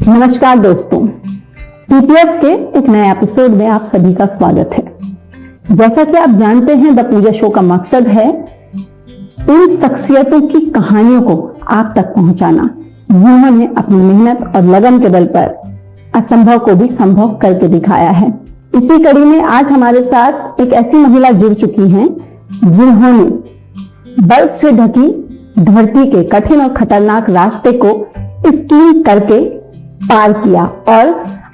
नमस्कार दोस्तों, पीपीएस के एक नए एपिसोड में आप सभी का स्वागत है। जैसा कि आप जानते हैं, द पूजा शो का मकसद है इन शख्सियतों की कहानियों को आप तक पहुंचाना जिन्होंने अपनी मेहनत और लगन के बल पर असंभव को भी संभव करके दिखाया है। इसी कड़ी में आज हमारे साथ एक ऐसी महिला जुड़ चुकी हैं जिन्होंने बर्फ से ढकी धरती के कठिन और खतरनाक रास्ते को स्कीइंग करके पार किया और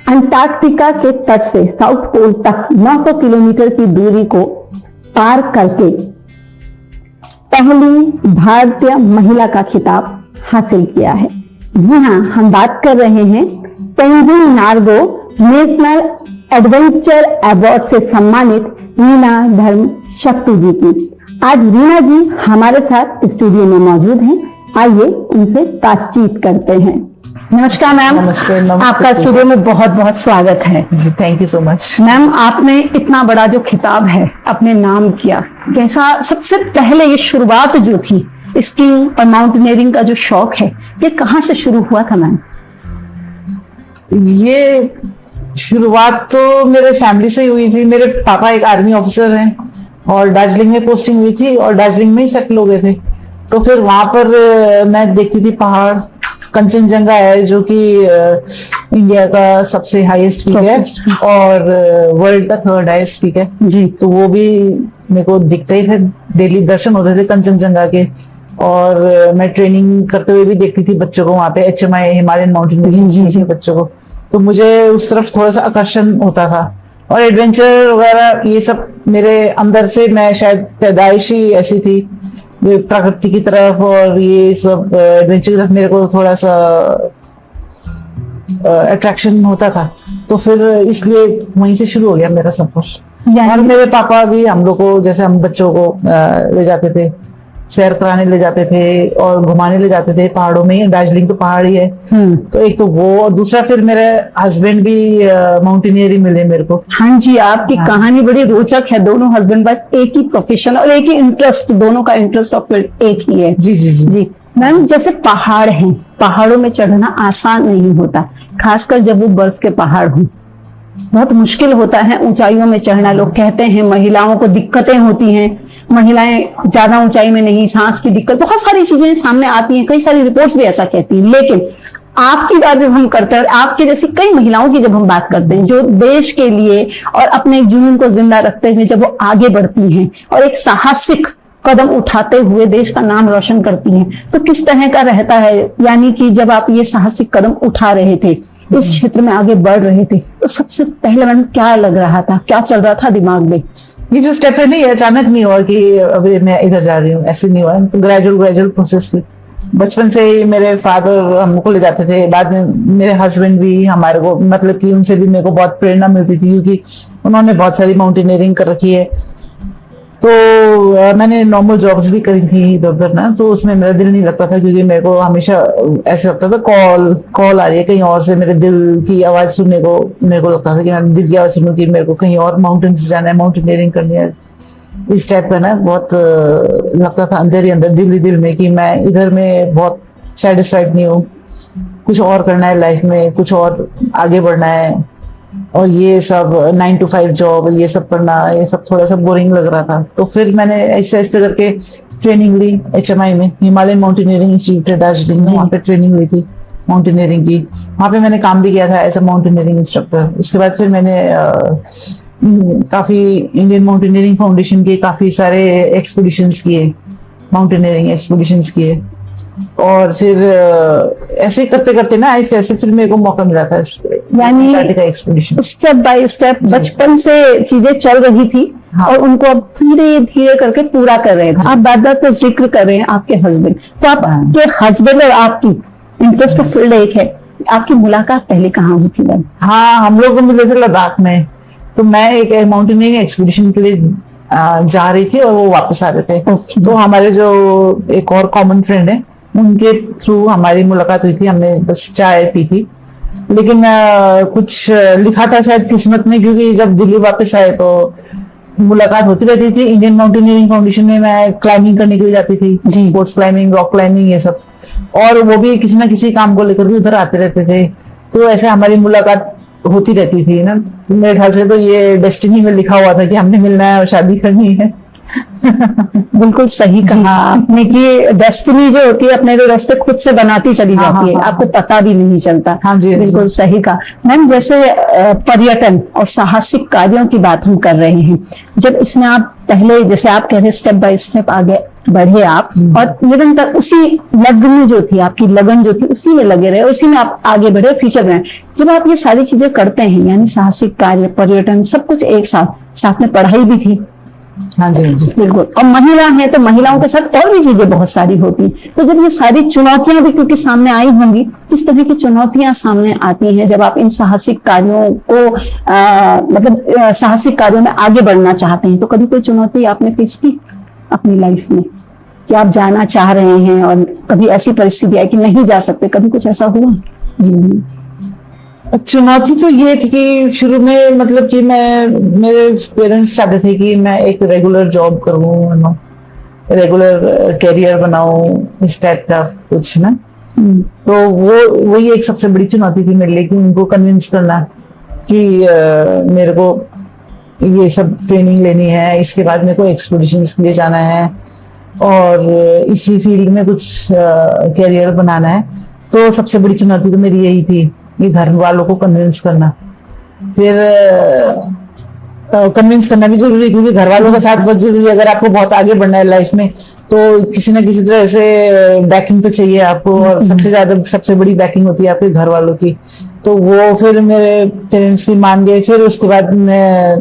अंटार्कटिका के तट से साउथ पोल तक 900 किलोमीटर की दूरी को पार करके पहली भारतीय महिला का खिताब हासिल किया है। जी हाँ, हम बात कर रहे हैं तेंजिन नार्गो नेशनल एडवेंचर अवार्ड से सम्मानित रीना धर्म शक्ति जी की। आज रीना जी हमारे साथ स्टूडियो में मौजूद हैं। आइए उनसे बातचीत करते हैं। नमस्कार मैम। नमस्ते। आपका स्टूडियो में बहुत बहुत स्वागत है जी। Thank you so much ma'am. आपने इतना बड़ा जो खिताब है अपने नाम किया, कैसा सबसे पहले ये शुरुआत जो थी स्कीइंग और माउंटेनियरिंग का जो शौक है, ये कहाँ से शुरू हुआ था मैम? ये शुरुआत तो मेरे फैमिली से ही हुई थी। मेरे पापा एक आर्मी ऑफिसर हैं और दार्जिलिंग में पोस्टिंग हुई थी और दार्जिलिंग में ही सेटल हो गए थे। तो फिर वहां पर मैं देखती थी पहाड़, कंचनजंगा है जो कि इंडिया का सबसे हाईएस्ट पीक है और वर्ल्ड का 3rd हाईएस्ट पीक है जी। तो वो भी मेरे को दिखते ही थे, डेली दर्शन होते थे कंचनजंगा के। और मैं ट्रेनिंग करते हुए भी देखती थी बच्चों को वहां पे, HMI हिमालयन माउंटेनियरिंग के बच्चों को। तो मुझे उस तरफ थोड़ा सा आकर्षण होता था और एडवेंचर वगैरह ये सब मेरे अंदर से, मैं शायद पैदाइश ही ऐसी थी प्रकृति की तरफ और ये सब एडवेंचर की तरफ मेरे को थोड़ा सा अट्रैक्शन होता था। तो फिर इसलिए वहीं से शुरू हो गया मेरा सफर। और मेरे पापा भी हम लोग को, जैसे हम बच्चों को ले जाते थे, सैर कराने ले जाते थे और घुमाने ले जाते थे पहाड़ों में। दार्जिलिंग तो पहाड़ ही है। तो एक तो वो, और दूसरा फिर मेरे हस्बैंड भी माउंटेनियर ही मिले मेरे को। हाँ जी, आपकी कहानी बड़ी रोचक है। दोनों हस्बैंड वाइफ एक ही प्रोफेशन और एक ही इंटरेस्ट, दोनों का इंटरेस्ट ऑफ एक ही है। जी जी जी जी मैम, जैसे पहाड़ हैं, पहाड़ों में चढ़ना आसान नहीं होता, खासकर जब वो बर्फ के पहाड़ हों। बहुत मुश्किल होता है ऊंचाइयों में चढ़ना। लोग कहते हैं महिलाओं को दिक्कतें होती हैं, महिलाएं ज्यादा ऊंचाई में नहीं, सांस की दिक्कत, बहुत सारी चीजें सामने आती हैं, कई सारी रिपोर्ट्स भी ऐसा कहती हैं। लेकिन आपकी बात जब हम करते हैं, आपके जैसी कई महिलाओं की जब हम बात करते हैं जो देश के लिए और अपने जुनून को जिंदा रखते हुए जब वो आगे बढ़ती हैं और एक साहसिक कदम उठाते हुए देश का नाम रोशन करती हैं, तो किस तरह का रहता है? यानी कि जब आप ये साहसिक कदम उठा रहे थे, इस क्षेत्र में आगे बढ़ रहे थे, तो सबसे पहले मैम क्या लग रहा था, क्या चल रहा था दिमाग में? ये जो स्टेप है नहीं, अचानक नहीं हुआ कि अभी मैं इधर जा रही हूँ, ऐसे नहीं हुआ। तो ग्रेजुअल प्रोसेस थी। बचपन से ही मेरे फादर हमको ले जाते थे, बाद में मेरे हस्बैंड भी हमारे को, मतलब कि उनसे भी मेरे को बहुत प्रेरणा मिलती थी क्योंकि उन्होंने बहुत सारी माउंटेनियरिंग कर रखी है। तो मैंने नॉर्मल जॉब्स भी करी थी इधर उधर ना, तो उसमें मेरा दिल नहीं लगता था क्योंकि मेरे को हमेशा ऐसे लगता था कॉल आ रही है कहीं और से, मेरे दिल की आवाज सुनने को मेरे को लगता था कि मैं दिल की आवाज सुनूं कि मेरे को कहीं और माउंटेन्स जाना है, माउंटेनियरिंग करनी है। इस टाइप का ना बहुत लगता था अंदर ही अंदर, दिल में कि मैं इधर में बहुत सेटिस्फाइड नहीं हूँ, कुछ और करना है लाइफ में, कुछ और आगे बढ़ना है। और ये सब 9 to 5 जॉब, ये सब करना, ये सब थोड़ा सा बोरिंग लग रहा था। तो फिर मैंने ऐसे ऐसे करके ट्रेनिंग ली HMI में, हिमालयन माउंटेनियरिंग इंस्टीट्यूट है दार्जिलिंग में, वहाँ पे ट्रेनिंग हुई थी माउंटेनियरिंग की। वहाँ पे मैंने काम भी किया था एज ए माउंटेनियरिंग इंस्ट्रक्टर। उसके बाद फिर मैंने काफी इंडियन माउंटेनियरिंग फाउंडेशन के काफी सारे एक्सपीडिशंस किए, माउंटेनियरिंग एक्सपीडिशंस किए। और फिर ऐसे करते करते ना ऐसे फिर मेरे को मौका मिला था, यानी एक्सपीडिशन स्टेप बाय स्टेप बचपन से चीजें चल रही थी। हाँ। और उनको अब धीरे धीरे करके पूरा कर रहे थे। हाँ। आप बात तो जिक्र कर रहे हैं आपके हस्बैंड, तो आपके हस्बैंड और आपकी इंटरेस्ट ऑफ फील्ड एक है। आपकी मुलाकात पहले कहाँ हुई थी मैम? हाँ, हम लोग मिले थे लद्दाख में। तो मैं एक माउंटेनियरिंग एक्सपीडिशन के लिए जा रही थी और वो वापस आ रहे थे। तो हमारे जो एक और कॉमन फ्रेंड है, उनके थ्रू हमारी मुलाकात हुई थी। हमने बस चाय पी थी, लेकिन कुछ लिखा था शायद किस्मत में, क्योंकि जब दिल्ली वापस आए तो मुलाकात होती रहती थी। इंडियन माउंटेनियरिंग फाउंडेशन में मैं क्लाइंबिंग करने के लिए जाती थी, स्पोर्ट्स क्लाइंबिंग, रॉक क्लाइंबिंग, ये सब। और वो भी किसी ना किसी काम को लेकर भी उधर आते रहते थे। तो ऐसे हमारी मुलाकात होती रहती थी ना। तो मेरे ख्याल से तो ये डेस्टिनी में लिखा हुआ था कि हमने मिलना है और शादी करनी है। बिल्कुल सही कहा आपने कि डेस्टिनी जो होती है अपने को रास्ते खुद से बनाती चली हाँ, जाती है, हाँ, आपको पता भी नहीं चलता। हाँ जी, हाँ जी। बिल्कुल सही कहा मैम। जैसे पर्यटन और साहसिक कार्यों की बात हम कर रहे हैं, जब इसमें आप पहले जैसे आप कह रहे स्टेप बाय स्टेप आगे बढ़े आप, और निरंतर उसी लगन जो थी आपकी, लगन जो थी उसी में लगे रहे, उसी में आप आगे बढ़े, फ्यूचर में जब आप ये सारी चीजें करते हैं, यानी साहसिक कार्य, पर्यटन, सब कुछ एक साथ, साथ में पढ़ाई भी थी। हाँ जी, हाँ जी। बिल्कुल। और महिला है तो महिलाओं के साथ और भी चीजें बहुत सारी होती, तो जब ये सारी चुनौतियां भी क्योंकि सामने आई होंगी, किस तरह की चुनौतियां सामने आती हैं जब आप इन साहसिक कार्यों को साहसिक कार्यों में आगे बढ़ना चाहते हैं? तो कभी कोई चुनौती आपने फेस की अपनी लाइफ में कि आप जाना चाह रहे हैं और कभी ऐसी परिस्थिति आई कि नहीं जा सकते, कभी कुछ ऐसा हुआ जीवन में? चुनौती तो ये थी कि शुरू में मतलब कि मेरे पेरेंट्स चाहते थे कि मैं एक रेगुलर जॉब करूं, रेगुलर कैरियर बनाऊं, इस टाइप का कुछ ना। तो वही एक सबसे बड़ी चुनौती थी मेरे लिए कि उनको कन्विंस करना कि मेरे को ये सब ट्रेनिंग लेनी है, इसके बाद मेरे को एक्सपीडिशंस के लिए जाना है और इसी फील्ड में कुछ कैरियर बनाना है। तो सबसे बड़ी चुनौती तो मेरी यही थी कि घर वालों को कन्विंस करना। फिर कन्विंस करना भी जरूरी है क्योंकि घर वालों का साथ बहुत जरूरी है। अगर आपको बहुत आगे बढ़ना है लाइफ में तो किसी ना किसी तरह से बैकिंग तो चाहिए आपको, और सबसे बड़ी बैकिंग होती है आपके घर वालों की। तो वो फिर मेरे पेरेंट्स भी मान गए। फिर उसके बाद मैं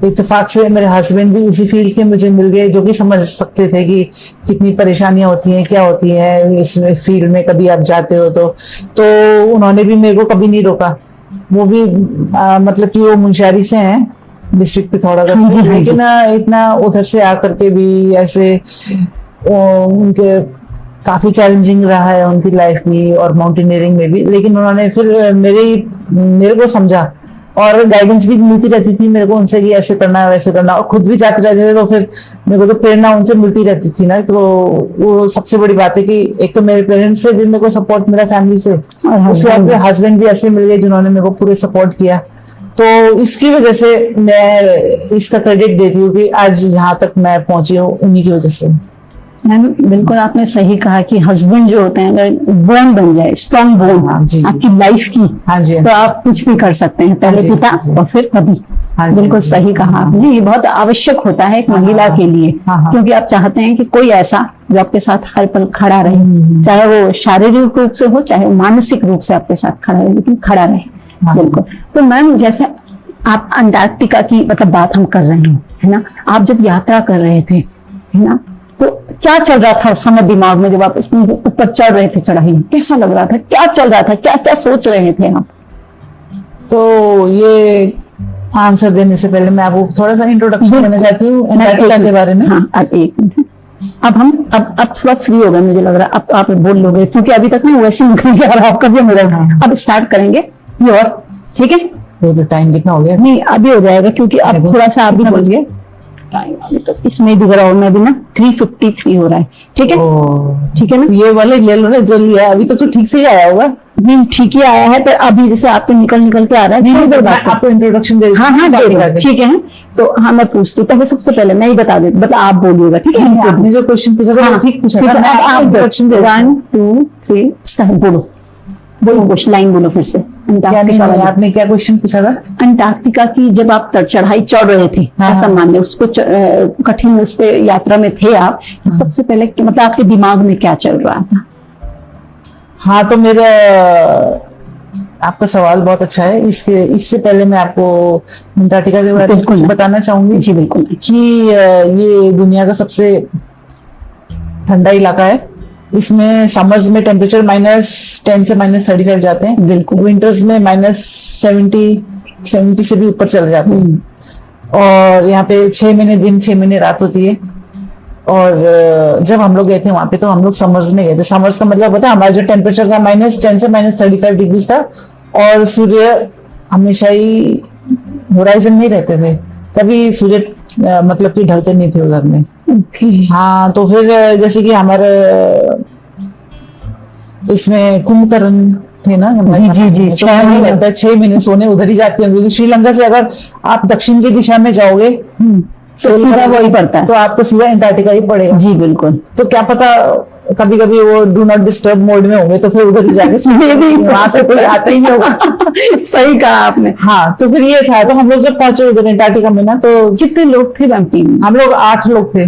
इत्तेफाक से मेरे हस्बैंड भी उसी फील्ड के मुझे मिल गए, जो कि समझ सकते थे कि कितनी परेशानियां होती हैं, क्या होती हैं इस फील्ड में कभी आप जाते हो तो उन्होंने भी मेरे को कभी नहीं रोका। वो भी मतलब कि वो मुंशियारी से हैं, डिस्ट्रिक्ट पिथौरागढ़ से, लेकिन इतना उधर से आकर के भी ऐसे उनके काफी चैलेंजिंग रहा है उनकी लाइफ भी और माउंटेनियरिंग में भी। लेकिन उन्होंने फिर मेरे को समझा और गाइडेंस भी मिलती रहती थी मेरे को उनसे कि ऐसे करना है वैसे करना, और खुद भी जाते रहते थे। तो फिर मेरे को तो प्रेरणा उनसे मिलती रहती थी ना। तो वो सबसे बड़ी बात है कि एक तो मेरे पेरेंट्स से भी मेरे को सपोर्ट मिला, फैमिली से, उसके बाद मेरे हस्बैंड भी ऐसे मिल गए जिन्होंने मेरे को पूरे सपोर्ट किया। तो इसकी वजह से मैं इसका क्रेडिट देती हूँ कि आज जहाँ तक मैं पहुंची हूँ उन्हीं की वजह से। मैम बिल्कुल आपने सही कहा कि हस्बैंड जो होते हैं अगर बोन बन जाए, स्ट्रॉन्ग बोन आपकी लाइफ की, हाँ जी, तो आप कुछ भी कर सकते हैं, पहले पिता और फिर पति। बिल्कुल सही कहा आपने, ये बहुत आवश्यक होता है एक महिला के लिए, क्योंकि आप चाहते हैं कि कोई ऐसा जो आपके साथ हर पल खड़ा रहे, चाहे वो शारीरिक रूप से हो चाहे वो मानसिक रूप से आपके साथ खड़ा रहे, लेकिन खड़ा रहे। बिल्कुल। तो मैम जैसे आप अंटार्कटिका की बात हम कर रहे हैं, है ना, आप जब यात्रा कर रहे थे, है ना, तो क्या चल रहा था उस समय दिमाग में जब आप इसमें ऊपर चढ़ रहे थे, चढ़ाई में कैसा लग रहा था, क्या चल रहा था, क्या क्या सोच रहे थे आप? तो ये आंसर देने से पहले मैं आपको थोड़ा सा इंट्रोडक्शन देना चाहती हूँ अंटार्कटिका के बारे में। हाँ, अब एक मिनट, अब थोड़ा फ्री हो गए मुझे लग रहा है, अब तो आप बोल लोगे क्योंकि अभी तक ना वैसे निकल गया और आपका भी मेरा। अब स्टार्ट करेंगे और ठीक है, तो टाइम कितना हो गया? नहीं अभी हो जाएगा क्योंकि अब थोड़ा सा आप भी बोल गए टाइम, अभी तो इसमें दिख रहा हूँ मैं भी ना 3:53 हो रहा है। ठीक है, ठीक है ना, ये वाले ले लो ना जो लिया, अभी तो ठीक से ही आया होगा। नहीं ठीक ही आया है, पर अभी जैसे आपको निकल के आ रहा है, आपको इंट्रोडक्शन दे। हाँ ठीक है। तो हाँ मैं पूछती हूँ, पहले सबसे पहले मैं ही बता देती, मतलब आप बोलिएगा, ठीक है? आपने जो क्वेश्चन पूछा था ठीक पूछा था, आप इंट्रोडक्शन दे। 1 2 3 स्टार्ट, बोलो लाइन बोलो फिर से। अंटार्कटिका वाली आपने क्या क्वेश्चन पूछा था? अंटार्कटिका की जब आप चढ़ाई चढ़ रहे थे, ऐसा मान लो उसको कठिन उस पे यात्रा में थे आप, तो सबसे पहले मतलब आपके दिमाग में क्या चल रहा था? हाँ, तो मेरा आपका सवाल बहुत अच्छा है। इससे पहले मैं आपको अंटार्कटिका के बारे में कुछ बताना चाहूंगी। जी बिल्कुल। कि ये दुनिया का सबसे ठंडा इलाका है। इसमें समर्स में टेम्परेचर -10 से -35 जाते हैं, बिल्कुल। विंटर्स में -70 से भी ऊपर चले जाते हैं। और यहाँ पे 6 महीने दिन 6 महीने रात होती है। और जब हम लोग गए थे वहां पे तो हम लोग समर्स में गए थे। समर्स का मतलब होता है हमारा जो टेम्परेचर था -10 से -35 डिग्री था, और सूर्य हमेशा ही होराइजन में रहते थे, कभी सूर्य मतलब कि ढलते नहीं थे उधर में। हाँ, तो फिर जैसे कि हमारे इसमें कुंभकर्ण थे ना, जी, तो 6 महीने लगता है 6 महीने सोने उधर ही जाते होंगे, क्योंकि श्रीलंका से अगर आप दक्षिण की दिशा में जाओगे तो सीधा वही पड़ता है। तो आपको सीधा अंटार्कटिका ही पड़ेगा। जी बिल्कुल। तो क्या पता कभी कभी वो डू नॉट डिस्टर्ब मोड में होंगे, तो फिर उधर ही जाके वहां से कोई आता ही नहीं होगा। सही कहा आपने। हाँ, तो फिर ये था, तो हम लोग जब पहुंचे उधर अंटार्कटिका में ना, तो कितने लोग थे मैम टीम में? हम लोग 8 लोग थे।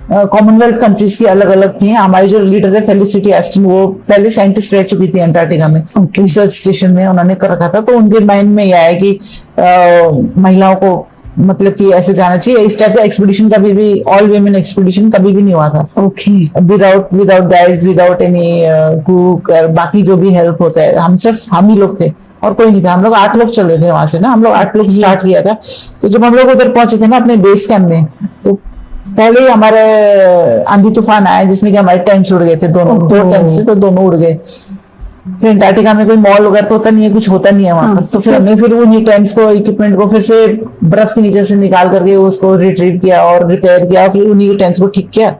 कॉमनवेल्थ कंट्रीज की अलग अलग थी। हमारी जो लीडर है फेलिसिटी एस्टन, वो पहले साइंटिस्ट रह चुकी थी अंटार्कटिका में, रिसर्च स्टेशन में उन्होंने कर रखा था। तो उनके माइंड में यह है कि महिलाओं को मतलब कि ऐसे जाना चाहिए। इस टाइप का एक्सपीडिशन कभी भी, ऑल वीमेन एक्सपीडिशन कभी भी नहीं हुआ था। Okay. Without guides, without any cook, बाकी जो भी हेल्प होता है, हम ही लोग थे और कोई नहीं था। हम लोग 8 लोग चले थे वहां से ना, हम लोग 8 लोग स्टार्ट किया था। तो जब हम लोग उधर पहुंचे थे ना अपने बेस कैंप में, तो पहले ही हमारे आंधी तूफान आया, जिसमें कि हमारे टेंट्स उड़ गए थे, दोनों 2 टेंट से, तो दोनों उड़ गए। फिर अंटार्कटिका में कोई मॉल वगैरह तो होता नहीं है, कुछ होता नहीं है वहां पर। तो फिर हमने फिर उन्हीं टेंट्स को, इक्विपमेंट को फिर से बर्फ के नीचे से निकाल करके उसको रिट्रीव किया और रिपेयर किया, फिर उन्हीं के टेंट्स को ठीक किया।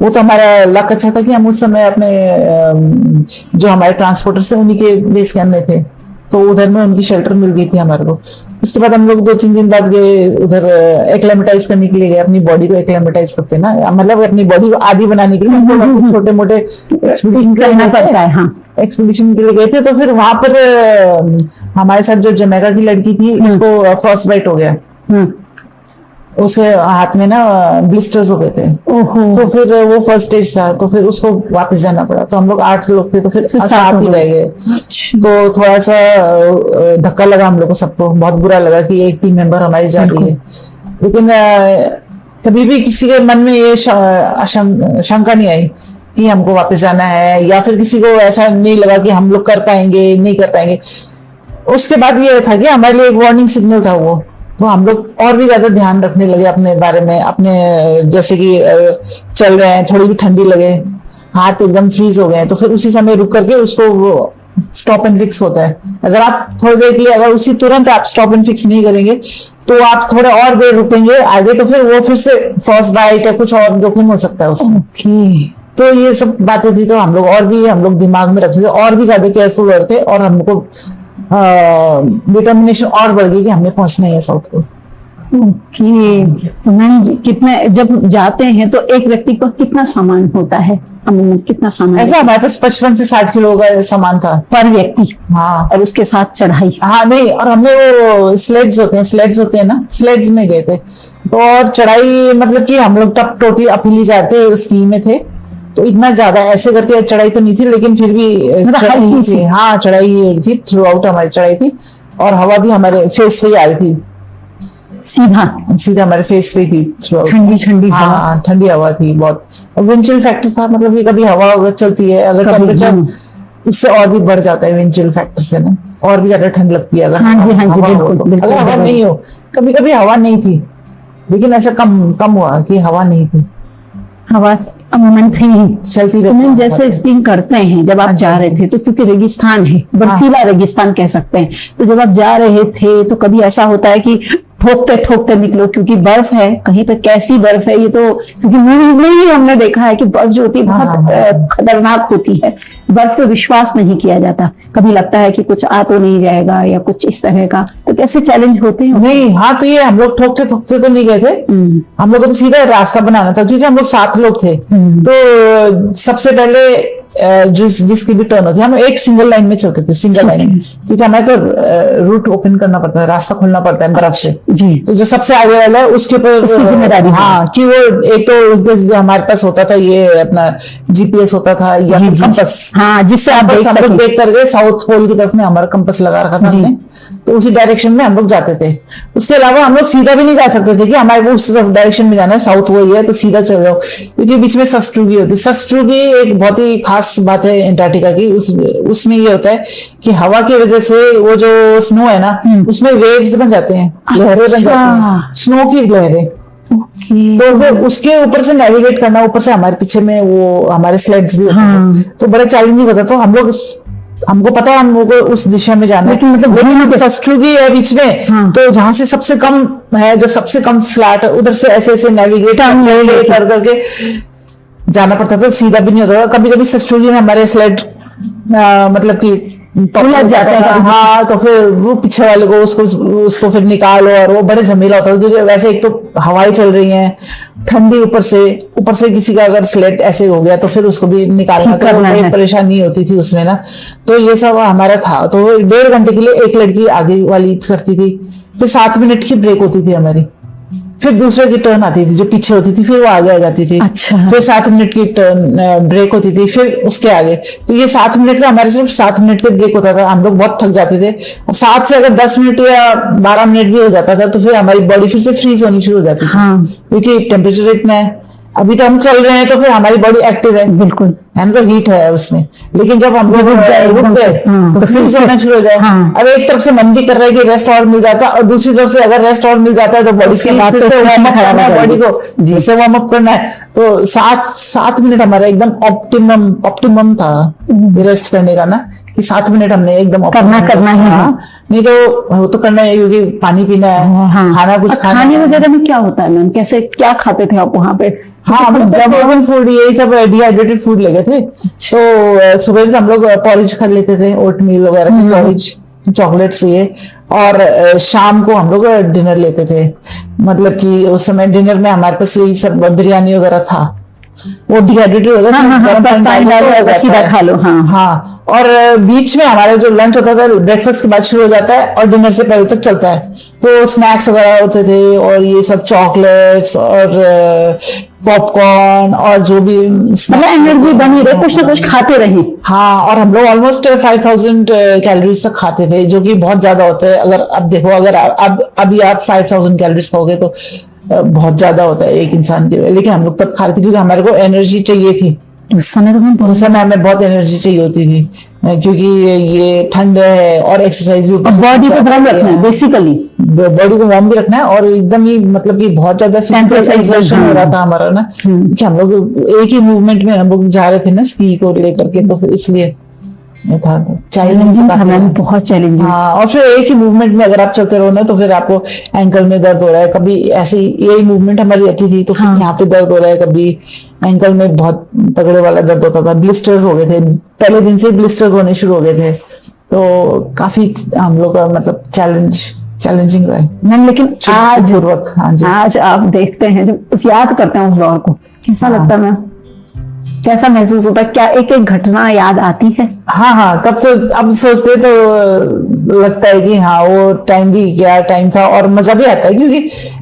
वो तो हमारा लक अच्छा था कि हम उस समय अपने जो हमारे ट्रांसपोर्टर से उन्हीं के बेस कैंप में थे, तो उधर में उनकी शेल्टर मिल गई थी हमारे को। उसके बाद हम लोग 2-3 दिन बाद गए उधर एक्लेमेटाइज करने के लिए गए, अपनी बॉडी को एक्लेमेटाइज करते ना, मतलब अपनी बॉडी को आदी बनाने के लिए छोटे मोटे करना पड़ता है। हाँ, एक्सपीडिशन के लिए गए थे। तो फिर वहां पर हमारे साथ जो जमैका की लड़की थी, उसको फ्रॉस्ट बाइट हो गया। उसके हाथ में ना ब्लिस्टर्स हो गए थे। तो फिर वो फर्स्ट स्टेज था, तो फिर उसको वापस जाना पड़ा। तो हम लोग 8 लोग थे, तो फिर 7 ही रह गए। तो थोड़ा सा धक्का लगा हम लोग को, सबको बहुत बुरा लगा कि एक टीम मेंबर हमारी जा रही है। लेकिन कभी भी किसी के मन में ये शंका नहीं आई कि हमको वापस जाना है, या फिर किसी को ऐसा नहीं लगा कि हम लोग कर पाएंगे नहीं कर पाएंगे। उसके बाद ये था कि हमारे लिए एक वार्निंग सिग्नल था वो। तो हम लोग और भी ज्यादा ध्यान रखने लगे अपने बारे में, अपने जैसे कि चल रहे हैं, थोड़ी भी ठंडी लगे, हाथ एकदम फ्रीज हो गए, तो फिर उसी समय रुक करके उसको स्टॉप एंड फिक्स होता है। अगर आप थोड़ी देर के लिए, अगर उसी तुरंत आप स्टॉप एंड फिक्स नहीं करेंगे, तो आप थोड़ा और देर रुकेंगे आगे, तो फिर वो फिर से फ्रॉस्ट बाइट या कुछ और जोखिम हो सकता है उसमें। तो ये सब बातें थी, तो हम लोग दिमाग में रखते थे, और भी ज्यादा केयरफुल रहते, और हमको डिटर्मिनेशन और बढ़ गई कि हमने पहुंचना है साउथ को। ओके। तो मैम कितने, जब जाते हैं तो एक व्यक्ति को कितना सामान होता है, अमूमन कितना सामान? ऐसा हमारे पास 55 से 60 किलो का सामान था पर व्यक्ति। हाँ, और उसके साथ चढ़ाई। हाँ नहीं, और हमने वो स्लेड्स होते हैं ना, स्लेड्स में गए थे। तो और चढ़ाई मतलब कि हम लोग तब टोटली अपहिली जा रहे थे, स्की में थे, तो इतना ज्यादा ऐसे करके चढ़ाई तो नहीं थी, लेकिन फिर भी चढ़ाई थी। हाँ, चढ़ाई थी, थ्रू आउट हमारी चढ़ाई थी, और हवा भी हमारे फेस पे ही आ रही थी, सीधा हमारे फेस पे थी थ्रू आउट। ठंडी हाँ, ठंडी हवा थी बहुत। विंड चिल फैक्टर था, मतलब कि कभी हवा अगर चलती है, अगर टेम्परेचर उससे और भी बढ़ जाता है विंड चिल फैक्टर से ना, और भी ज्यादा ठंड लगती है अगर अगर हवा नहीं हो। कभी कभी हवा नहीं थी, लेकिन ऐसा कम हुआ कि हवा नहीं थी, हवा अमूमन थी चलती रहती। जैसे स्कीइंग करते हैं, जब आप जा रहे थे, तो क्योंकि रेगिस्तान है, बर्फीला रेगिस्तान कह सकते हैं, तो जब आप जा रहे थे तो कभी ऐसा होता है कि ठोकते निकलो, क्योंकि बर्फ है, कहीं पे कैसी बर्फ है ये तो, क्योंकि मूवीज में ही हमने देखा है कि बर्फ जो होती है बहुत खतरनाक होती है, बर्फ पे विश्वास नहीं किया जाता, कभी लगता है कि कुछ आ तो नहीं जाएगा या कुछ इस तरह का, तो कैसे चैलेंज होते हैं? नहीं, हाँ, तो ये हम लोग ठोकते तो नहीं गए थे, हम लोग को तो सीधा रास्ता बनाना था, क्योंकि हम लोग 7 लोग थे। तो सबसे पहले जिसकी भी टर्न होती है, हम एक सिंगल लाइन में चलते थे, सिंगल लाइन में, क्योंकि हमें तो रूट ओपन करना पड़ता है, रास्ता खोलना पड़ता है बर्फ से जी। तो जो सबसे आगे वाला है उसके ऊपर जिम्मेदारी, हाँ, कि वो एक तो हमारे पास होता था ये अपना जीपीएस होता था या कंपस, हाँ, जिससे आप देख करके साउथ पोल की तरफ में हमारा कंपस लगा रखा था हमने, तो उसी डायरेक्शन में हम लोग जाते थे। उसके अलावा हम लोग सीधा भी नहीं जा सकते थे कि हमारे को उस डायरेक्शन में जाना है, साउथ वही है तो सीधा चल जाओ, क्योंकि बीच में सस्ट्रुगी होती है। सस्ट्रुगी एक बहुत ही खास बात है अंटार्कटिका की, उसमें ये होता है कि हवा की वजह से वो जो स्नो है ना, उसमें वेव्स बन जाते हैं, लहरें बन जाती हैं, स्नो की लहरें। तो फिर उसके ऊपर से नेविगेट करना, ऊपर से हमारे पीछे में वो हमारे स्लेड्स भी होते हैं, तो बड़ा चैलेंजिंग होता। तो हमको पता है हमको उस दिशा में जाना है, मतलब सस्ट्रुगी है बीच में, तो जहां से सबसे कम है, जो सबसे कम फ्लैट है, उधर से ऐसे नेविगेट कर करके जाना पड़ता था, सीधा भी नहीं होता था। कभी कभी सस्ट्रुगी में हमारे स्लेड मतलब कि उलझ जाता है। हाँ, तो फिर वो पीछे वाले को उसको फिर निकालो, और वो बड़े झमेला होता है क्योंकि वैसे एक तो हवाएं चल रही हैं ठंडी, ऊपर से किसी का अगर स्लेट ऐसे हो गया तो फिर उसको भी निकालना, ठीक करना है। परेशानी होती थी उसमें ना। तो ये सब हमारा था। तो 1.5 घंटे के लिए एक लड़की आगे वाली करती थी, फिर 7 मिनट की ब्रेक होती थी हमारी, फिर दूसरे की टर्न आती थी जो पीछे होती थी, फिर वो आगे आ जाती थी। अच्छा। फिर 7 मिनट की टर्न ब्रेक होती थी, फिर उसके आगे। तो ये 7 मिनट का हमारे सिर्फ 7 मिनट का ब्रेक होता था। हम लोग बहुत थक जाते थे, और 7 से अगर 10 मिनट या 12 मिनट भी हो जाता था तो फिर हमारी बॉडी फिर से फ्रीज होनी शुरू हो जाती थी। हाँ। क्योंकि टेम्परेचर इतना है, अभी तो हम चल रहे हैं तो फिर हमारी बॉडी एक्टिव है, बिल्कुल। तो हीट है उसमें। लेकिन जब हम लोग रुक गए, हाँ, तो फिर से होना शुरू हो जाए। हाँ। अब एक तरफ से मन भी कर रहा है कि रेस्ट और मिल जाता, और दूसरी तरफ से अगर रेस्ट और मिल जाता है तो बॉडी उसके बाद तो वार्म अप करना है, बॉडी को जी। फिर से वार्म अप करना है। तो 7 मिनट हमारा एकदम ऑप्टिमम था रेस्ट करने का ना, कि 7 मिनट हमने एकदम करना ही है। हाँ, नहीं तो वो तो करना है क्योंकि पानी पीना है, हाँ। खाना कुछ और खाना खाने है। वगैरह में क्या होता है मैम, कैसे क्या खाते थे आप वहाँ पे? हाँ, हम जब फ्रोजन फूड यही सब डिहाइड्रेटेड फूड ले गए थे। तो सुबह में हम लोग पॉरिज खा लेते थे, ओट मील वगैरह की पॉरिज, चॉकलेट्स ये। और शाम को हम लोग डिनर लेते थे, मतलब कि उस समय डिनर में हमारे पास यही सब बिरयानी वगैरह था। वो डिहाइड्रेटेड हो जाता है, गर्म पानी डालो सीधा खा लो। हाँ। हाँ। और बीच में हमारा जो लंच होता था ब्रेकफास्ट के बाद शुरू हो जाता है और डिनर से पहले तक चलता है। तो स्नैक्स वगैरह होते थे, और ये सब चॉकलेट्स और पॉपकॉर्न और जो भी मतलब एनर्जी बनी रहे, कुछ ना कुछ खाते रहे। हाँ। और हम लोग ऑलमोस्ट 5000 कैलोरीज तक खाते थे, जो कि बहुत ज्यादा होता है। अगर अब देखो, अगर अभी आप 5000 कैलोरीज खाओगे तो बहुत ज्यादा होता है एक इंसान के लिए। लेकिन हम लोग तब खा रहे थे क्योंकि हमारे को एनर्जी चाहिए थी। उस समय तो उस समय हमें बहुत एनर्जी चाहिए होती थी, क्योंकि ये ठंड है और एक्सरसाइज भी, बॉडी को वार्म रखना है बेसिकली, बॉडी को वार्म भी रखना है, और एकदम ही मतलब कि बहुत ज्यादा फिजिकल एक्सर्शन हो रहा था हमारा ना, क्योंकि हम लोग एक ही मूवमेंट में हम लोग जा रहे थे ना स्की को लेकर के, तो फिर इसलिए ये था चैलेंजिंग था मैम, बहुत चैलेंजिंग। हाँ। और फिर एक ही मूवमेंट में अगर आप चलते रहो ना तो फिर आपको एंकल में दर्द हो रहा है, कभी ऐसी यही मूवमेंट हमारी रहती थी तो फिर यहाँ पे दर्द हो रहा है, कभी एंकल में बहुत तगड़े वाला दर्द होता था, ब्लिस्टर्स हो गए थे, पहले दिन से ब्लिस्टर्स होने शुरू हो गए थे। तो काफी हम लोग का मतलब चैलेंजिंग रहा है मैम। लेकिन आज पूर्वक, हाँ जी, आज आप देखते हैं, जब उस याद करते हैं उस दौर को, कैसा लगता है मैम? कैसा महसूस होता है? क्या एक एक घटना याद आती है? हाँ। तब तो अब सोचते तो लगता है कि हाँ वो टाइम भी क्या टाइम था, और मजा भी आता है क्योंकि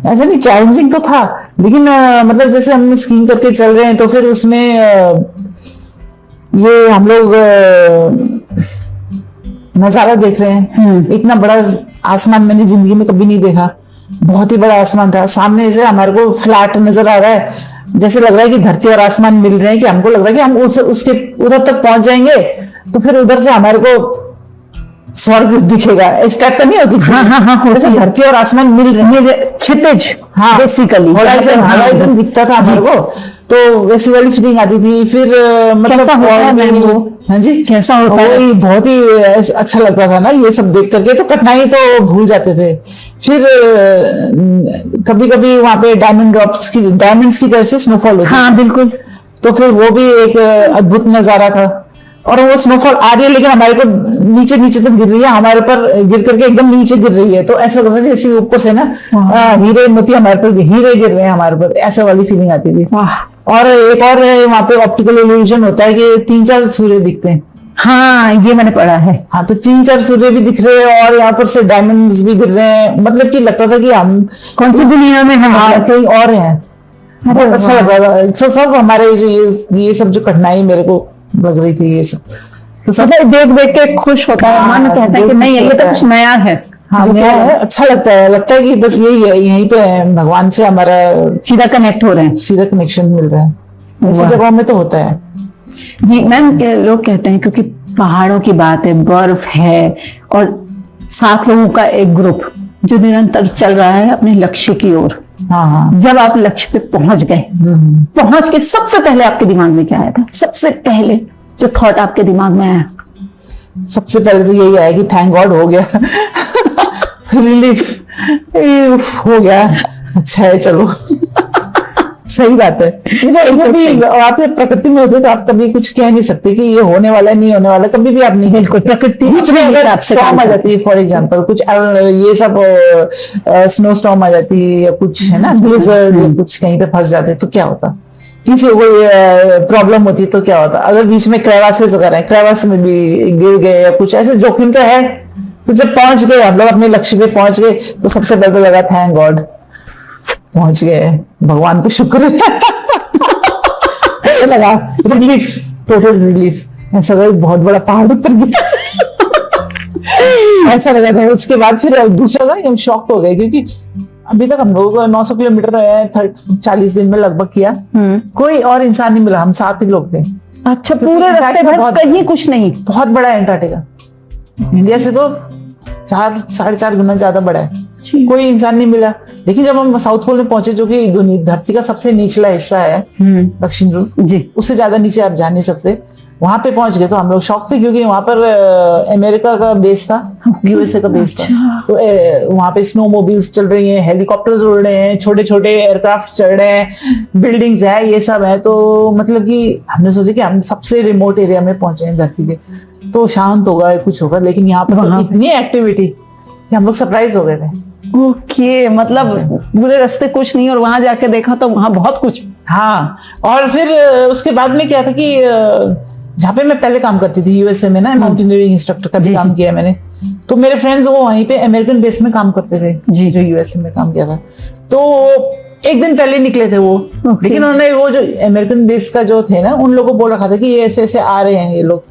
ऐसा नहीं, चैलेंजिंग तो था लेकिन मतलब जैसे हम स्कीइंग करके चल रहे हैं तो फिर उसमें ये हम लोग नजारा देख रहे हैं। इतना बड़ा आसमान मैंने जिंदगी में कभी नहीं देखा, बहुत ही बड़ा आसमान था सामने से, हमारे को फ्लैट नजर आ रहा है, जैसे लग रहा है कि धरती और आसमान मिल रहे हैं, कि हमको लग रहा है कि हम उसके उधर तक पहुंच जाएंगे तो फिर उधर से हमारे को स्वर्ग दिखेगा, इस टाइप का नहीं होती। हाँ, जैसे धरती और आसमान मिल रहे हैं, क्षितिज, हाँ बेसिकली हॉराइजन दिखता था हमारे को, तो वैसी वाली फीलिंग आती थी। फिर मतलब कैसा होता है मैम वो? हाँ जी, कैसा होता है? वही बहुत ही अच्छा लगता था ना ये सब देख करके, तो कठिनाई तो भूल जाते थे। फिर कभी कभी वहां पे डायमंड्स की तरह से स्नोफॉल होती, हाँ बिल्कुल। तो फिर वो भी एक अद्भुत नजारा था। और वो स्नोफॉल आ रही है लेकिन हमारे को नीचे तक गिर रही है, हमारे पर गिर करके एकदम नीचे गिर रही है, तो ऐसा लगता था जैसे ऊपर से ना हीरे मोती हमारे पर, हीरे गिर रहे हैं हमारे पर, ऐसा वाली फीलिंग आती थी। और एक और वहां पे ऑप्टिकल इल्यूजन होता है कि 3-4 सूर्य दिखते हैं। हाँ, ये मैंने पढ़ा है। हाँ, तो 3-4 सूर्य भी दिख रहे हैं और यहाँ पर से डायमंड्स भी गिर रहे हैं, मतलब कि लगता था कि हम कौन सी दुनिया में हैं? हाँ, कहीं और हैं। बहुत अच्छा लग रहा था। सब हमारे जो ये सब जो कठिनाई मेरे को लग रही थी, ये सब तो सब देख के खुश होता है, मन कहता है कि नहीं ये तो कुछ नया है। हाँ, नया है, अच्छा लगता है कि बस यही है, यहीं पे भगवान से हमारा सीधा कनेक्ट हो रहे हैं, सीधा कनेक्शन मिल रहा है। ऐसी जगहों में तो होता है जी मैम। लोग कहते हैं क्योंकि पहाड़ों की बात है, बर्फ है, और 7 लोगों का एक ग्रुप जो निरंतर चल रहा है अपने लक्ष्य की ओर। हाँ। जब आप लक्ष्य पे पहुंच गए, पहुंच के सबसे पहले आपके दिमाग में क्या आया था? सबसे पहले जो थॉट आपके दिमाग में आया? सबसे पहले तो यही आया कि थैंक गॉड हो गया। रिलीफ हो गया, अच्छा है चलो। सही बात है। ये भी आप प्रकृति में होते तो आप कभी कुछ कह नहीं सकते कि ये होने वाला है नहीं होने वाला, कभी भी आप नहीं। बिल्कुल, प्रकृति बीच में अपने अगर हिसाब से स्टॉर्म काम आ करती जाती है, फॉर एग्जांपल कुछ ये सब स्नो स्टॉर्म आ जाती है या कुछ है ना, ब्लिजर्ड या कुछ कहीं पे फंस जाते तो क्या होता, किसी को कोई प्रॉब्लम होती तो क्या होता। अगर बीच में क्रेवासेस वगैरह, क्रेवास में भी गिर गए या कुछ ऐसे जोखिम तो है। तो जब पहुंच गए हम लोग अपने लक्ष्य पे पहुंच गए तो सबसे पहले तो लगा थैंक गॉड पहुंच गए, भगवान को शुक्र है। तो लगा रिलीफ, टोटल रिलीफ, ऐसा लगा बहुत बड़ा पहाड़ उतर गया। ऐसा लगा था। उसके बाद फिर दूसरा था हम शॉक हो गए क्योंकि अभी तक हम लोग 900 किलोमीटर 40 दिन में लगभग किया, कोई और इंसान नहीं मिला, हम 7 ही लोग थे। अच्छा, पूरे रास्ते भर कहीं कुछ नहीं? बहुत बड़ा है अंटार्कटिका, इंडिया से तो 4-4.5 गुना ज्यादा बड़ा है। कोई इंसान नहीं मिला। लेकिन जब हम साउथ पोल में पहुंचे, जो कि धरती का सबसे निचला हिस्सा है, दक्षिण ध्रुव जी, उससे ज्यादा नीचे आप जा नहीं सकते, वहां पे पहुंच गए तो हम लोग शॉक थे क्योंकि वहां पर अमेरिका का बेस था, यूएसए का बेस था। तो वहां पे स्नो मोबिल्स चल रही हैं, हेलीकॉप्टर्स उड़ रहे हैं, छोटे छोटे एयरक्राफ्ट चल रहे हैं, बिल्डिंग्स है, ये सब है। तो मतलब कि हमने सोचा कि हम सबसे रिमोट एरिया में पहुंचे हैं धरती के, तो शांत होगा कुछ होगा, लेकिन यहाँ पर तो इतनी एक्टिविटी कि हम लोग सरप्राइज हो गए थे। ओके, मतलब पूरे रास्ते कुछ नहीं और वहां जाके देखा तो वहां बहुत कुछ। हाँ, और फिर उसके बाद में क्या था कि जहाँ पे मैं पहले काम करती थी यूएसए में ना, माउंटेनियरिंग इंस्ट्रक्टर का भी काम किया मैंने, तो मेरे फ्रेंड्स वो वहीं पे अमेरिकन बेस में काम करते थे जी, जो यूएसए में काम किया था। तो एक दिन पहले निकले थे वो, लेकिन उन्होंने वो जो अमेरिकन बेस का जो थे ना, उन लोगों को बोल रखा था कि ये ऐसे ऐसे आ रहे हैं ये लोग,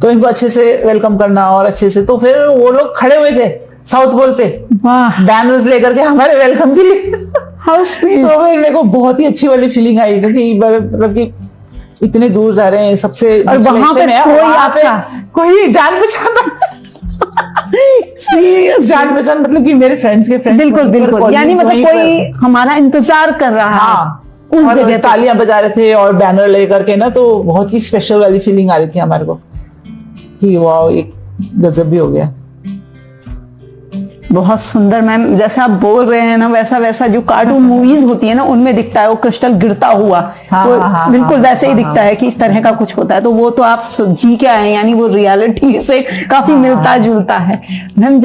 तो इनको अच्छे से वेलकम करना और अच्छे से। तो फिर वो लोग खड़े हुए थे साउथ पोल पे बैनर्स लेकर के हमारे वेलकम के लिए। How sweet. तो फिर मेरे को बहुत ही अच्छी वाली फीलिंग आई क्योंकि मतलब कि इतने दूर जा रहे हैं सबसे, और वहां पे कोई जान पहचान जान पहचान, मतलब कि मेरे फ्रेंड्स के फ्रेंड्स। बिल्कुल बिल्कुल, यानी मतलब कोई हमारा इंतजार कर रहा है। हाँ, उस जगह तालियां बजा रहे थे और बैनर लेकर के ना, तो बहुत ही स्पेशल वाली फीलिंग आ रही थी हमारे को कि वाह, एक गजब भी हो गया। बहुत सुंदर मैम, जैसा आप बोल रहे हैं ना, वैसा वैसा जो कार्टून मूवीज होती है ना, उनमें दिखता है वो क्रिस्टल गिरता हुआ, बिल्कुल वैसे ही दिखता है कि इस तरह का कुछ होता है। तो वो तो आप जी के आए, यानी वो रियलिटी से काफी मिलता जुलता है। मैम,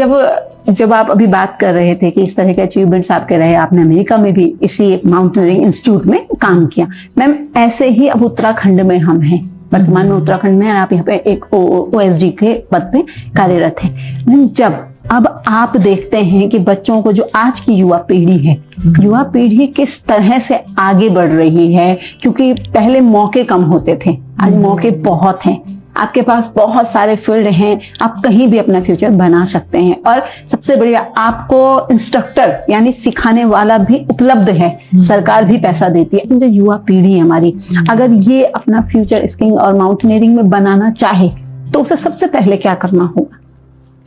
जब आप अभी बात कर रहे थे कि इस तरह के अचीवमेंट्स आपके रहे, आपने अमेरिका में भी इसी माउंटेनियरिंग इंस्टीट्यूट में काम किया। मैम, ऐसे ही अब उत्तराखंड में हम हैं, वर्तमान में उत्तराखंड में आप यहाँ पे एक OSD के पद पे कार्यरत हैं। मैम, जब अब आप देखते हैं कि बच्चों को, जो आज की युवा पीढ़ी है, युवा पीढ़ी किस तरह से आगे बढ़ रही है, क्योंकि पहले मौके कम होते थे, आज मौके बहुत हैं, आपके पास बहुत सारे फील्ड हैं, आप कहीं भी अपना फ्यूचर बना सकते हैं, और सबसे बढ़िया आपको इंस्ट्रक्टर यानी सिखाने वाला भी उपलब्ध है, सरकार भी पैसा देती है। जो युवा पीढ़ी है हमारी, अगर ये अपना फ्यूचर स्कीइंग और माउंटेनियरिंग में बनाना चाहे तो उसे सबसे पहले क्या करना होगा?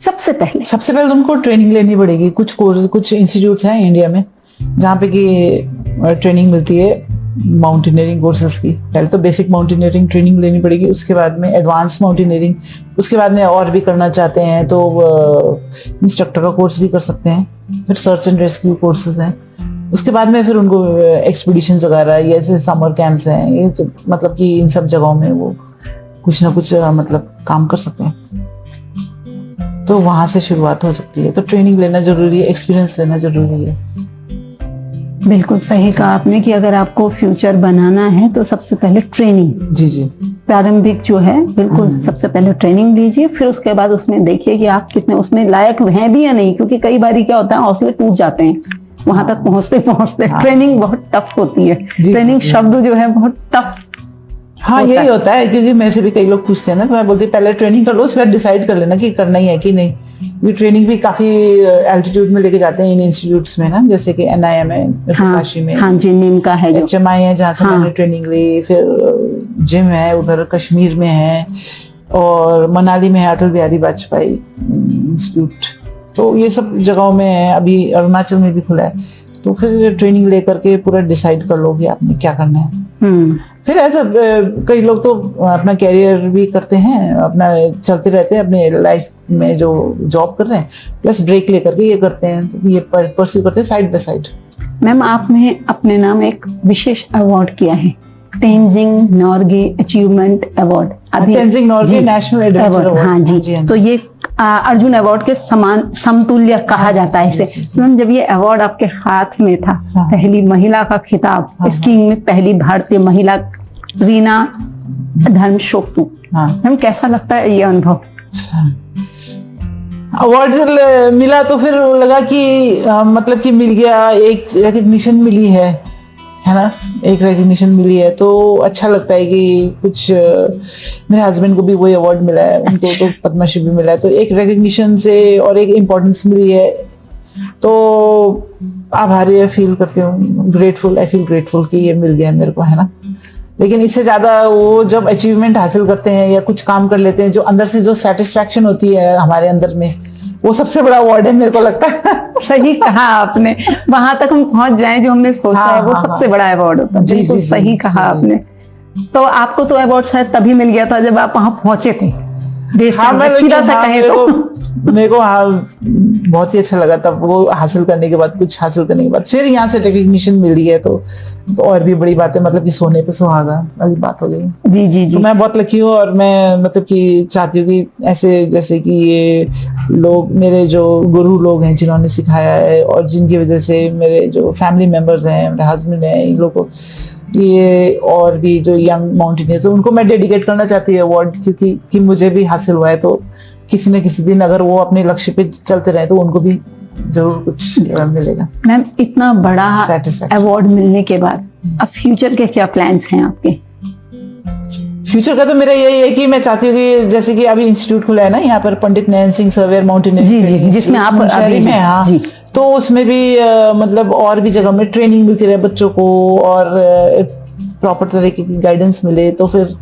सबसे पहले उनको ट्रेनिंग लेनी पड़ेगी। कुछ इंस्टीट्यूट्स हैं इंडिया में जहाँ पे कि ट्रेनिंग मिलती है माउंटेनियरिंग कोर्सेज की। पहले तो बेसिक माउंटेनियरिंग ट्रेनिंग लेनी पड़ेगी, उसके बाद में एडवांस माउंटेनियरिंग, उसके बाद में और भी करना चाहते हैं तो इंस्ट्रक्टर का कोर्स भी कर सकते हैं। फिर सर्च एंड रेस्क्यू कोर्सेज हैं, उसके बाद में फिर उनको एक्सपीडिशंस वगैरह, ये ऐसे समर कैंप्स हैं, ये तो मतलब कि इन सब जगहों में वो कुछ ना कुछ मतलब काम कर सकते हैं। तो वहां से शुरुआत हो सकती है। तो ट्रेनिंग लेना जरूरी है, एक्सपीरियंस लेना जरूरी है। बिल्कुल सही कहा आपने कि अगर आपको फ्यूचर बनाना है तो सबसे पहले ट्रेनिंग, जी प्रारंभिक जो है, बिल्कुल सबसे पहले ट्रेनिंग लीजिए, फिर उसके बाद उसमें देखिए कि आप कितने उसमें लायक हैं भी या नहीं, क्योंकि कई बार क्या होता है, हौसले टूट जाते हैं वहां तक पहुंचते पहुंचते। ट्रेनिंग बहुत टफ होती है, ट्रेनिंग शब्द जो है बहुत टफ। हाँ, यही होता है, क्योंकि मेरे से भी कई लोग पूछते हैं ना, तो मैं बोलती पहले ट्रेनिंग कर लो, उसके बाद डिसाइड कर लेना कि करना ही है कि नहीं। ये ट्रेनिंग भी काफी एल्टीट्यूड में लेके जाते हैं इन इंस्टीट्यूट्स में ना, जैसे कि NIM है काशी में, हाँ जी, नीम का है, HMI है जहाँ से मैंने ट्रेनिंग ली, फिर जिम है उधर कश्मीर में है, और मनाली में है अटल बिहारी वाजपेयी इंस्टीट्यूट। तो ये सब जगहों में है, अभी अरुणाचल में भी खुला है। तो फिर ट्रेनिंग लेकर के पूरा डिसाइड कर लो कि आपने क्या करना है। फिर ऐसा कई लोग तो अपना कैरियर भी करते हैं, अपना चलते रहते हैं अपने लाइफ में, जो जॉब कर रहे हैं प्लस ब्रेक लेकर के ये करते हैं, तो ये परस्यू करते हैं साइड बाय साइड। मैम आपने अपने नाम एक विशेष अवार्ड किया है, Tenzing Norgay achievement award. Tenzing Norgay national adventure award. हाँ जी, तो ये अर्जुन अवार्ड के समान समतुल्य कहा जाता है इसे। मैम जब ये अवार्ड आपके हाथ में था, पहली महिला का खिताब, स्कीइंग में पहली भारतीय महिला रीना धर्मशोक्तु, मैम कैसा लगता है ये अनुभव? अवार्ड मिला तो फिर लगा कि मतलब कि मिल गया, एक रिकग्निशन मिली है ना, एक रिकग्निशन मिली है तो अच्छा लगता है कि कुछ मेरे हस्बैंड को भी वही अवार्ड मिला है, उनको तो पद्मश्री भी मिला है, तो एक रिकग्निशन से और एक इम्पोर्टेंस मिली है तो आभारी फील करती हूँ, ग्रेटफुल, आई फील ग्रेटफुल कि ये मिल गया मेरे को, है ना। लेकिन इससे ज्यादा वो जब अचीवमेंट हासिल करते हैं या कुछ काम कर लेते हैं, जो अंदर से जो सेटिस्फैक्शन होती है हमारे अंदर में, वो सबसे बड़ा अवार्ड है मेरे को लगता है। सही कहा आपने, वहां तक हम पहुंच जाएं जो हमने सोचा है वो सबसे बड़ा अवार्ड होता है। बिल्कुल सही कहा आपने। तो आपको तो अवार्ड शायद तभी मिल गया था जब आप वहां पहुंचे थे देश के, सीधा सा कहें तो। मेरे को बहुत ही अच्छा लगा तब वो हासिल करने के बाद, कुछ हासिल करने के बाद फिर यहाँ से रिकग्निशन मिली है तो और भी बड़ी बात है, मतलब कि सोने पे सुहागा वाली बात हो गई। जी जी जी, तो मैं बहुत लकी हूँ और मैं मतलब कि चाहती हूँ कि ऐसे जैसे कि ये लोग मेरे जो गुरु लोग हैं जिन्होंने सिखाया है और जिनकी वजह से मेरे जो फैमिली मेंबर्स हैं, मेरे हस्बैंड हैं, इन लोगों को ये और भी जो यंग माउंटेनियर्स है उनको मैं डेडिकेट करना चाहती हूँ अवार्ड, क्योंकि कि मुझे भी हासिल हुआ है तो किसी न किसी दिन अगर वो अपने लक्ष्य पे चलते रहे तो उनको भी जरूर कुछ मिलेगा। मैम इतना बड़ा अवार्ड मिलने के बाद अब फ्यूचर के क्या प्लान्स हैं आपके? फ्यूचर का तो मेरा यही है कि मैं चाहती हूँ कि जैसे कि अभी इंस्टीट्यूट खुला है ना यहाँ पर, पंडित नयन सिंह सर्वेयर माउंटेनियर, जी जी, जिसमें आप अभी में, हाँ जी, तो उसमें भी मतलब और भी जगह में ट्रेनिंग मिलती रहे बच्चों को और प्रॉपर तरीके की गाइडेंस मिले, तो फिर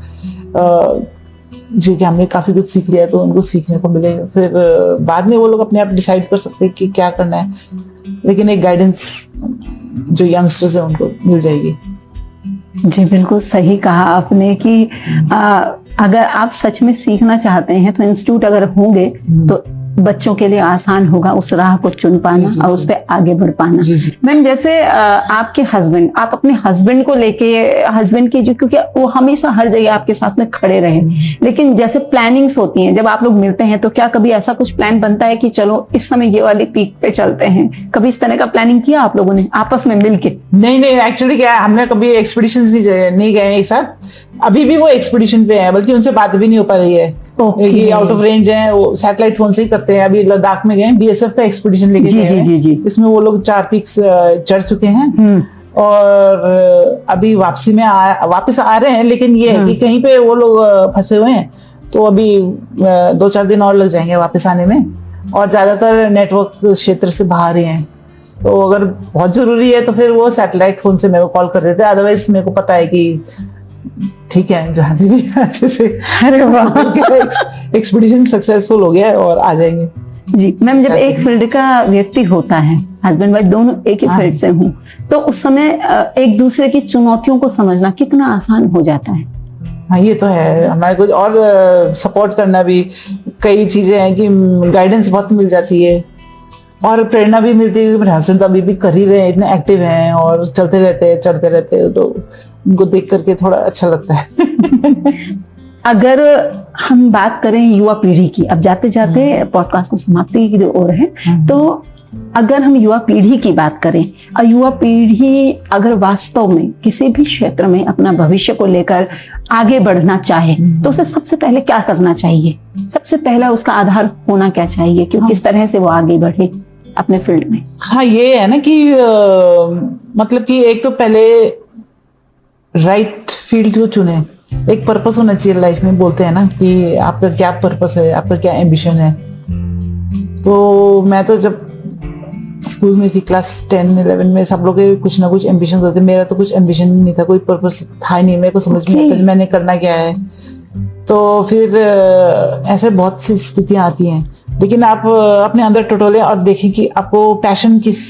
जो कि हमने काफी कुछ सीख लिया तो उनको सीखने को मिले, फिर बाद में वो लोग अपने आप डिसाइड कर सकते हैं कि क्या करना है, लेकिन एक गाइडेंस जो यंगस्टर्स है उनको मिल जाएगी। जी बिल्कुल सही कहा आपने कि अगर आप सच में सीखना चाहते हैं तो इंस्टीट्यूट अगर होंगे तो बच्चों के लिए आसान होगा उस राह को चुन पाना और उस पर आगे बढ़ पाना। मैम जैसे आपके हस्बैंड, आप अपने हस्बैंड को लेके, हस्बैंड की जो, क्योंकि वो हमेशा हर जगह आपके साथ में खड़े रहे, लेकिन जैसे प्लानिंग्स होती हैं जब आप लोग मिलते हैं तो क्या कभी ऐसा कुछ प्लान बनता है कि चलो इस समय ये वाली पीक पे चलते हैं? कभी इस तरह का प्लानिंग किया आप लोगों ने आपस में मिलके? नहीं, एक्चुअली क्या है, हमने कभी एक्सपीडिशंस नहीं गए एक साथ, अभी भी वो एक्सपीडिशन पे है, बल्कि उनसे बात भी नहीं हो पा रही है। ये आउट ऑफ रेंज है, वो सैटेलाइट फोन से ही करते हैं। अभी लद्दाख में गए, बीएसएफ का एक्सपीडिशन लेके गए हैं, इसमें वो लोग 4 पीक्स चढ़ चुके हैं और अभी वापस आ रहे हैं, लेकिन ये है कि कहीं पे वो लोग फंसे हुए हैं तो अभी 2-4 दिन और लग जाएंगे वापस आने में, और ज्यादातर नेटवर्क क्षेत्र से बाहर ही हैं, तो अगर बहुत जरूरी है तो फिर वो सैटेलाइट फोन से मेरे को कॉल कर देते हैं, अदरवाइज मेरे को पता है कि ठीक है जहाँ भी अच्छे से एक्सपीडिशन सक्सेसफुल हो गया और आ जाएंगे। जी मैम, जब एक फील्ड का व्यक्ति होता है, हस्बैंड वाइफ दोनों एक ही फील्ड से हों, तो उस समय एक दूसरे की चुनौतियों को समझना कितना आसान हो जाता है? हाँ ये तो है, हमारे कुछ और सपोर्ट करना भी, कई चीजें हैं कि गाइडेंस बहुत मिल जाती है और प्रेरणा भी मिलती है। मेरे हस्बैंड तो अभी भी कर ही रहे हैं, इतने एक्टिव हैं और चलते रहते हैं, चढ़ते रहते हैं, तो उनको देख करके थोड़ा अच्छा लगता है। अगर हम बात करें युवा पीढ़ी की, अब जाते जाते पॉडकास्ट को समाप्ति की ओर है, तो अगर हम युवा पीढ़ी की बात करें और युवा पीढ़ी अगर वास्तव में किसी भी क्षेत्र में अपना भविष्य को लेकर आगे बढ़ना चाहे तो उसे सबसे पहले क्या करना चाहिए? सबसे पहला उसका आधार होना क्या चाहिए कि किस तरह से वो आगे बढ़े अपने फील्ड में? हाँ ये है ना कि मतलब कि एक तो पहले राइट फील्ड को चुने, एक पर्पस होना चाहिए लाइफ में। बोलते हैं ना कि आपका क्या पर्पस है, आपका क्या एम्बिशन है। तो मैं तो जब स्कूल में थी, क्लास 10-11 में, सब लोग के कुछ ना कुछ एम्बिशन होते, मेरा तो कुछ एम्बिशन नहीं था, कोई पर्पस था ही नहीं, मेरे को समझ में नहीं आता मैंने करना क्या है। तो फिर ऐसे बहुत सी स्थितियां आती हैं, लेकिन आप अपने अंदर टटोले और देखें कि आपको पैशन किस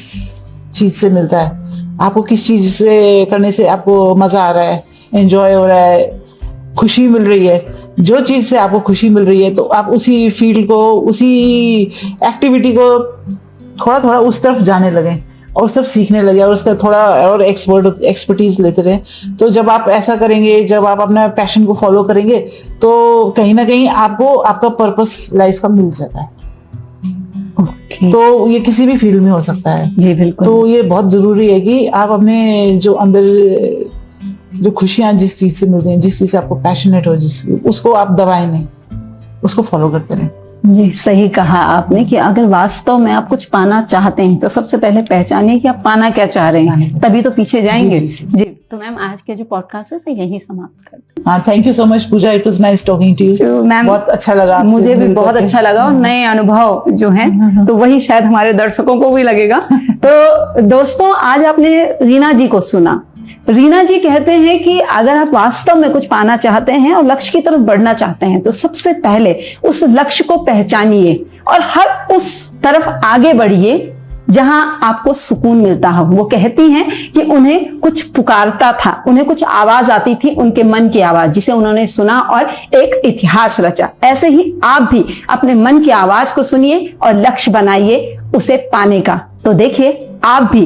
चीज से मिलता है, आपको किस चीज से करने से आपको मजा आ रहा है, एंजॉय हो रहा है, खुशी मिल रही है। जो चीज से आपको खुशी मिल रही है तो आप उसी फील्ड को, उसी एक्टिविटी को थोड़ा थोड़ा उस तरफ जाने लगे। और सब सीखने लगे और उसका थोड़ा और एक्सपर्टीज लेते रहे। तो जब आप ऐसा करेंगे, जब आप अपना पैशन को फॉलो करेंगे, तो कहीं ना कहीं आपको आपका पर्पस लाइफ का मिल जाता है। ओके। तो ये किसी भी फील्ड में हो सकता है। जी बिल्कुल। तो ये बहुत जरूरी है कि आप अपने जो अंदर जो खुशियां जिस चीज से मिलती हैं, जिस चीज से आपको पैशनेट हो, उसको आप दबाएं नहीं, उसको फॉलो करते रहें। जी सही कहा आपने कि अगर वास्तव में आप कुछ पाना चाहते हैं तो सबसे पहले पहचानिए कि आप पाना क्या चाह रहे हैं, तभी तो पीछे जाएंगे। जी तो मैम आज के जो पॉडकास्ट है यही समाप्त करते हैं। हाँ, thank you so much Pooja, it was nice talking to you ma'am. बहुत अच्छा लगा, मुझे भी बहुत अच्छा लगा, और नए अनुभव जो हैं तो वही शायद हमारे दर्शकों को भी लगेगा। तो दोस्तों आज आपने रीना जी को सुना। रीना जी कहते हैं कि अगर आप वास्तव में कुछ पाना चाहते हैं और लक्ष्य की तरफ बढ़ना चाहते हैं तो सबसे पहले उस लक्ष्य को पहचानिए और हर उस तरफ आगे बढ़िए जहां आपको सुकून मिलता हो। वो कहती हैं कि उन्हें कुछ पुकारता था, उन्हें कुछ आवाज आती थी, उनके मन की आवाज, जिसे उन्होंने सुना और एक इतिहास रचा। ऐसे ही आप भी अपने मन की आवाज को सुनिए और लक्ष्य बनाइए उसे पाने का। तो देखिए आप भी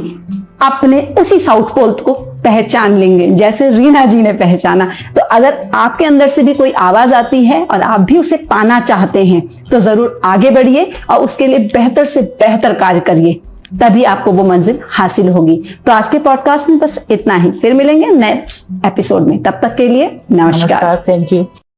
अपने उसी साउथ पोल को पहचान लेंगे जैसे रीना जी ने पहचाना। तो अगर आपके अंदर से भी कोई आवाज आती है और आप भी उसे पाना चाहते हैं तो जरूर आगे बढ़िए और उसके लिए बेहतर से बेहतर कार्य करिए, तभी आपको वो मंजिल हासिल होगी। तो आज के पॉडकास्ट में बस इतना ही, फिर मिलेंगे नेक्स्ट एपिसोड में। तब तक के लिए नमस्कार। Thank you.